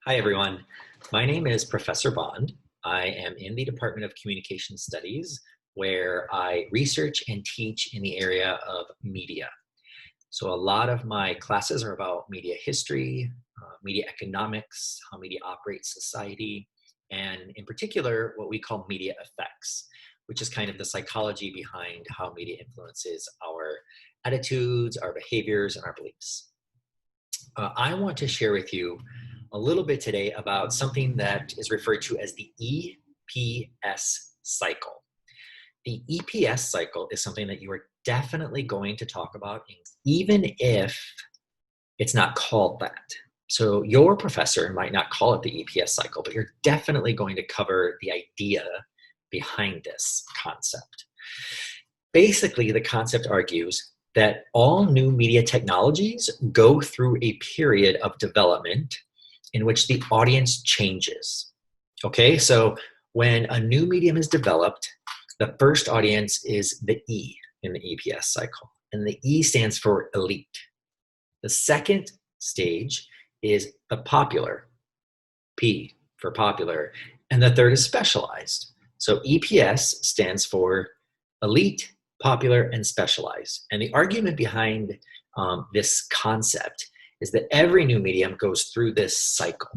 Hi, everyone. My name is Professor Bond. I am in the Department of Communication Studies, where I research and teach in the area of media. So a lot of my classes are about media history, media economics, how media operates society, and in particular, what we call media effects, which is kind of the psychology behind how media influences our attitudes, our behaviors, and our beliefs. I want to share with you a little bit today about something that is referred to as the EPS cycle. The EPS cycle is something that you are definitely going to talk about, even if it's not called that. So your professor might not call it the EPS cycle, but you're definitely going to cover the idea behind this concept. Basically, the concept argues that all new media technologies go through a period of development in which the audience changes. Okay, so when a new medium is developed, the first audience is the E in the EPS cycle, and the E stands for elite. The second stage is the popular, P for popular, and the third is specialized. So EPS stands for elite, popular, and specialized. And the argument behind this concept is that every new medium goes through this cycle,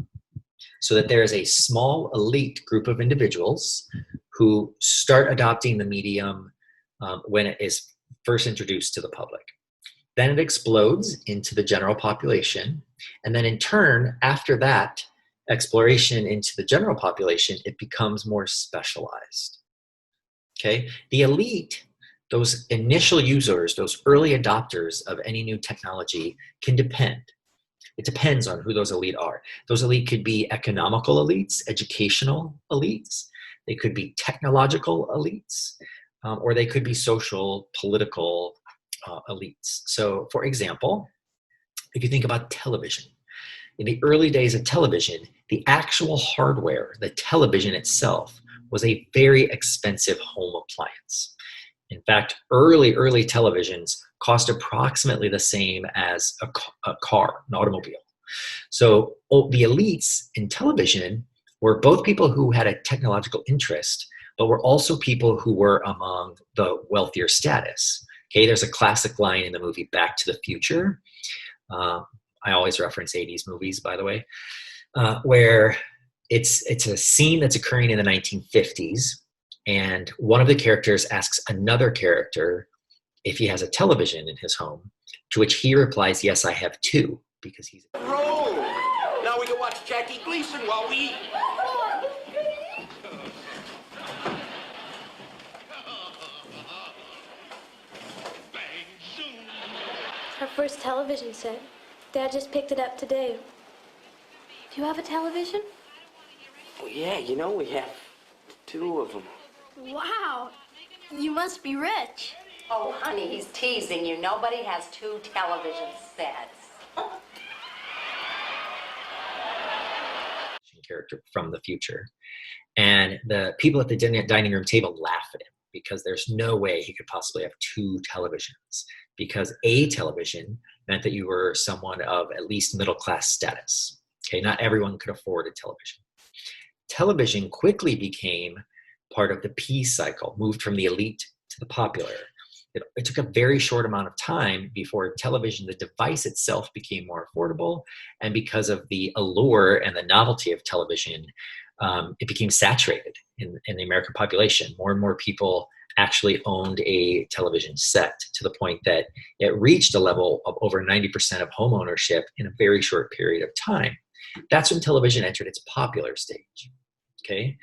so that there is a small elite group of individuals who start adopting the medium when it is first introduced to the public. Then it explodes into the general population, and then in turn, after that exploration into the general population, it becomes more specialized. Okay, the elite, those initial users, those early adopters of any new technology, can depend. It depends on who those elite are. Those elite could be economical elites, educational elites. They could be technological elites, or they could be social, political elites. So, for example, if you think about television, in the early days of television, the actual hardware, the television itself, was a very expensive home appliance. In fact, early televisions cost approximately the same as a car, an automobile. So the elites in television were both people who had a technological interest, but were also people who were among the wealthier status. Okay, there's a classic line in the movie Back to the Future. I always reference 80s movies, by the way, where it's a scene that's occurring in the 1950s. And one of the characters asks another character if he has a television in his home, to which he replies, "Yes, I have two," because he's. Roll! Now we can watch Jackie Gleason while we eat. Our first television set. Dad just picked it up today. Do you have a television? Well, yeah, we have two of them. Wow! You must be rich. Oh, honey, he's teasing you. Nobody has two television sets. Character from the future. And the people at the dining room table laugh at him because there's no way he could possibly have two televisions, because a television meant that you were someone of at least middle class status. Okay, not everyone could afford a television. Television quickly became part of the P cycle, moved from the elite to the popular. It took a very short amount of time before television, the device itself, became more affordable. And because of the allure and the novelty of television, it became saturated in the American population. More and more people actually owned a television set, to the point that it reached a level of over 90% of home ownership in a very short period of time. That's when television entered its popular stage. Okay?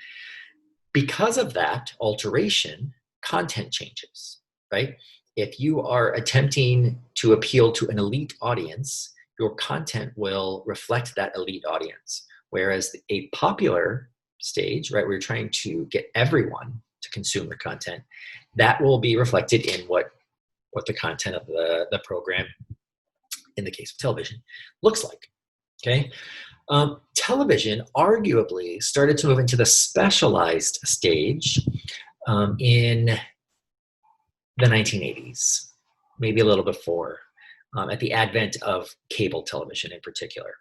Because of that alteration, content changes. Right? If you are attempting to appeal to an elite audience, your content will reflect that elite audience. Whereas a popular stage, right, where you're trying to get everyone to consume the content, that will be reflected in what the content of the program, in the case of television, looks like. Okay? Television arguably started to move into the specialized stage in the 1980s, maybe a little before, at the advent of cable television in particular.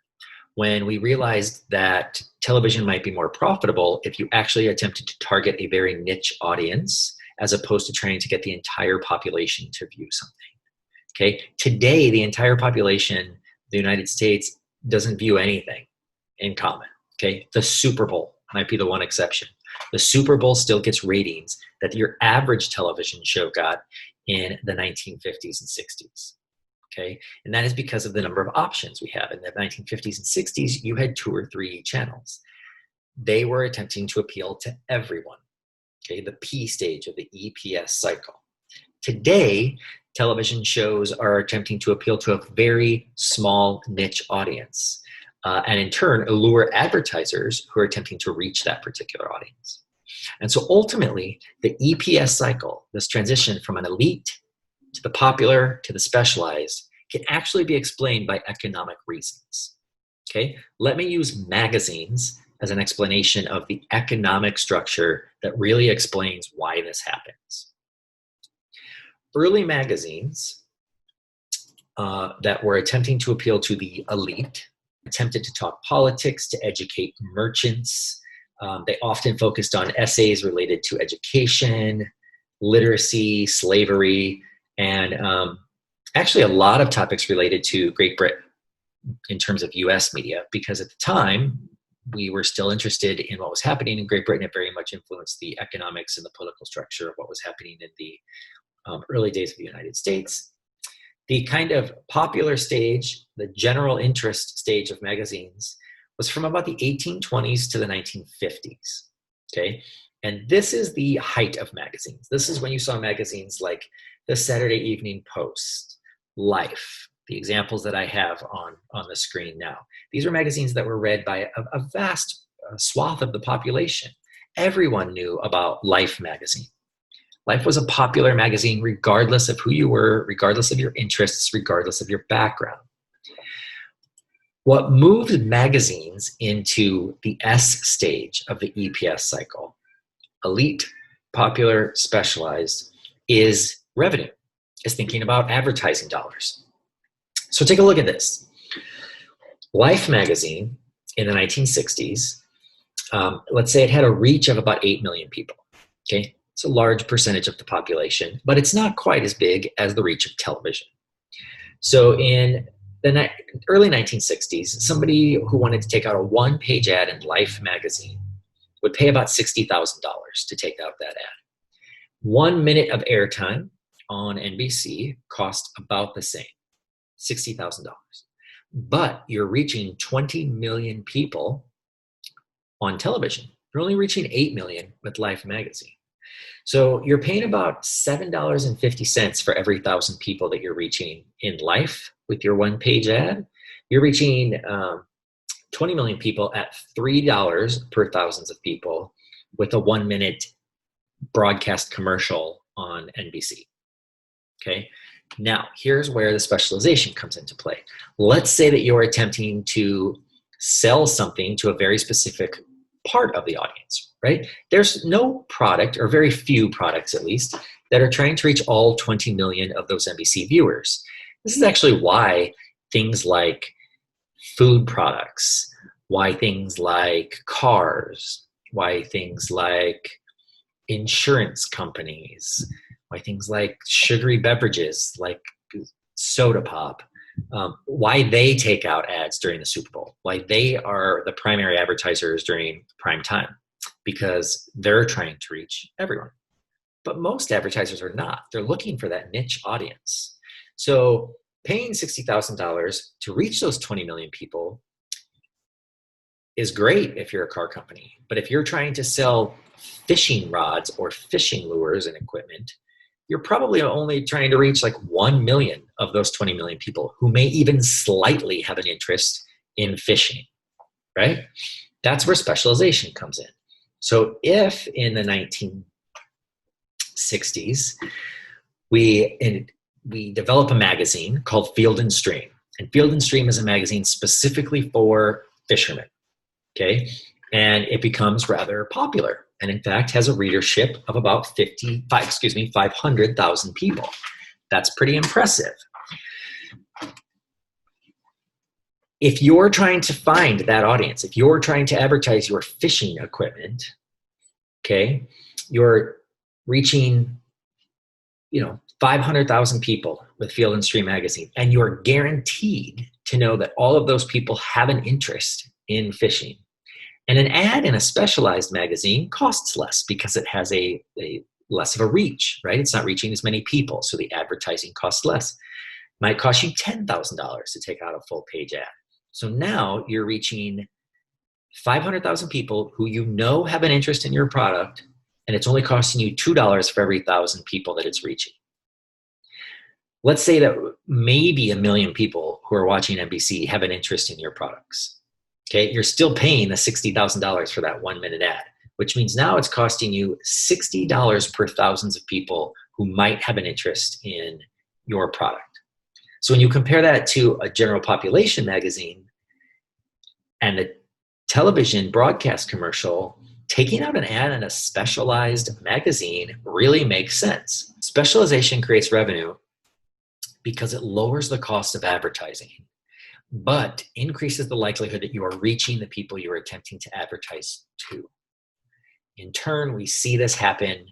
when we realized that television might be more profitable if you actually attempted to target a very niche audience as opposed to trying to get the entire population to view something. Okay, today the entire population of the United States doesn't view anything in common. Okay, the Super Bowl might be the one exception. The Super Bowl still gets ratings that your average television show got in the 1950s and 60s. Okay, and that is because of the number of options we have. In the 1950s and 60s, you had 2 or 3 channels. They were attempting to appeal to everyone. Okay, the P stage of the EPS cycle. Today, television shows are attempting to appeal to a very small niche audience, and in turn allure advertisers who are attempting to reach that particular audience. And so ultimately, the EPS cycle, this transition from an elite to the popular to the specialized, can actually be explained by economic reasons. Okay, let me use magazines as an explanation of the economic structure that really explains why this happens. Early magazines that were attempting to appeal to the elite attempted to talk politics, to educate merchants. They often focused on essays related to education, literacy, slavery, and actually a lot of topics related to Great Britain in terms of US media, because at the time, we were still interested in what was happening in Great Britain. It very much influenced the economics and the political structure of what was happening in the early days of the United States. The kind of popular stage, the general interest stage of magazines, was from about the 1820s to the 1950s, okay? And this is the height of magazines. This is when you saw magazines like the Saturday Evening Post, Life, the examples that I have on the screen now. These were magazines that were read by a vast swath of the population. Everyone knew about Life magazine. Life was a popular magazine regardless of who you were, regardless of your interests, regardless of your background. What moved magazines into the S stage of the EPS cycle, elite, popular, specialized, is revenue, is thinking about advertising dollars. So take a look at this. Life magazine in the 1960s, let's say it had a reach of about 8 million people, okay? It's a large percentage of the population, but it's not quite as big as the reach of television. So in the early 1960s, somebody who wanted to take out a one-page ad in Life magazine would pay about $60,000 to take out that ad. 1 minute of airtime on NBC cost about the same, $60,000. But you're reaching 20 million people on television. You're only reaching 8 million with Life magazine. So you're paying about $7.50 for every 1,000 people that you're reaching in Life with your one-page ad. You're reaching 20 million people at $3 per thousands of people with a 1 minute broadcast commercial on NBC. Okay. Now, here's where the specialization comes into play. Let's say that you're attempting to sell something to a very specific part of the audience, right? There's no product, or very few products at least, that are trying to reach all 20 million of those NBC viewers. This is actually why things like food products, why things like cars, why things like insurance companies, why things like sugary beverages like soda pop, why they take out ads during the Super Bowl, why they are the primary advertisers during prime time, because they're trying to reach everyone. But most advertisers are not. They're looking for that niche audience. So paying $60,000 to reach those 20 million people is great if you're a car company. But if you're trying to sell fishing rods or fishing lures and equipment, you're probably only trying to reach like 1 million of those 20 million people who may even slightly have an interest in fishing, right? That's where specialization comes in. So if in the 1960s, we develop a magazine called Field and Stream, and Field and Stream is a magazine specifically for fishermen, okay? And it becomes rather popular, and in fact has a readership of about 500,000 people. That's pretty impressive. if you're trying to find that audience, if you're trying to advertise your fishing equipment, okay, you're reaching, 500,000 people with Field and Stream magazine, and you're guaranteed to know that all of those people have an interest in fishing. And an ad in a specialized magazine costs less because it has a less of a reach, right? It's not reaching as many people, so the advertising costs less. Might cost you $10,000 to take out a full page ad. So now you're reaching 500,000 people who have an interest in your product, and it's only costing you $2 for every 1,000 people that it's reaching. Let's say that maybe 1 million people who are watching NBC have an interest in your products. Okay, you're still paying the $60,000 for that 1-minute ad, which means now it's costing you $60 per thousands of people who might have an interest in your product. So when you compare that to a general population magazine and a television broadcast commercial, taking out an ad in a specialized magazine really makes sense. Specialization creates revenue because it lowers the cost of advertising, but increases the likelihood that you are reaching the people you are attempting to advertise to. In turn, we see this happen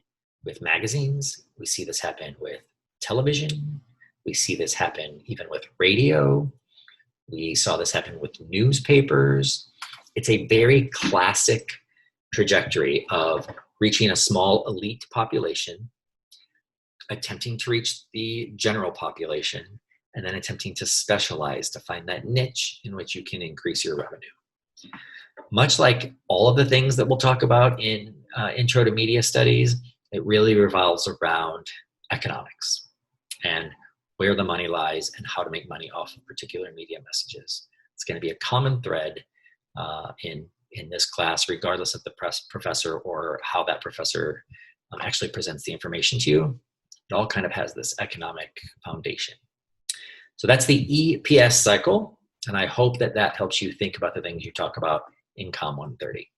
with magazines. We see this happen with television. We see this happen even with radio. We saw this happen with newspapers. It's a very classic trajectory of reaching a small elite population, attempting to reach the general population, and then attempting to specialize to find that niche in which you can increase your revenue. Much like all of the things that we'll talk about in Intro to Media Studies, it really revolves around economics and where the money lies and how to make money off of particular media messages. It's going to be a common thread in this class, regardless of the professor or how that professor actually presents the information to you. It all kind of has this economic foundation. So that's the EPS cycle, and I hope that helps you think about the things you talk about in COM 130.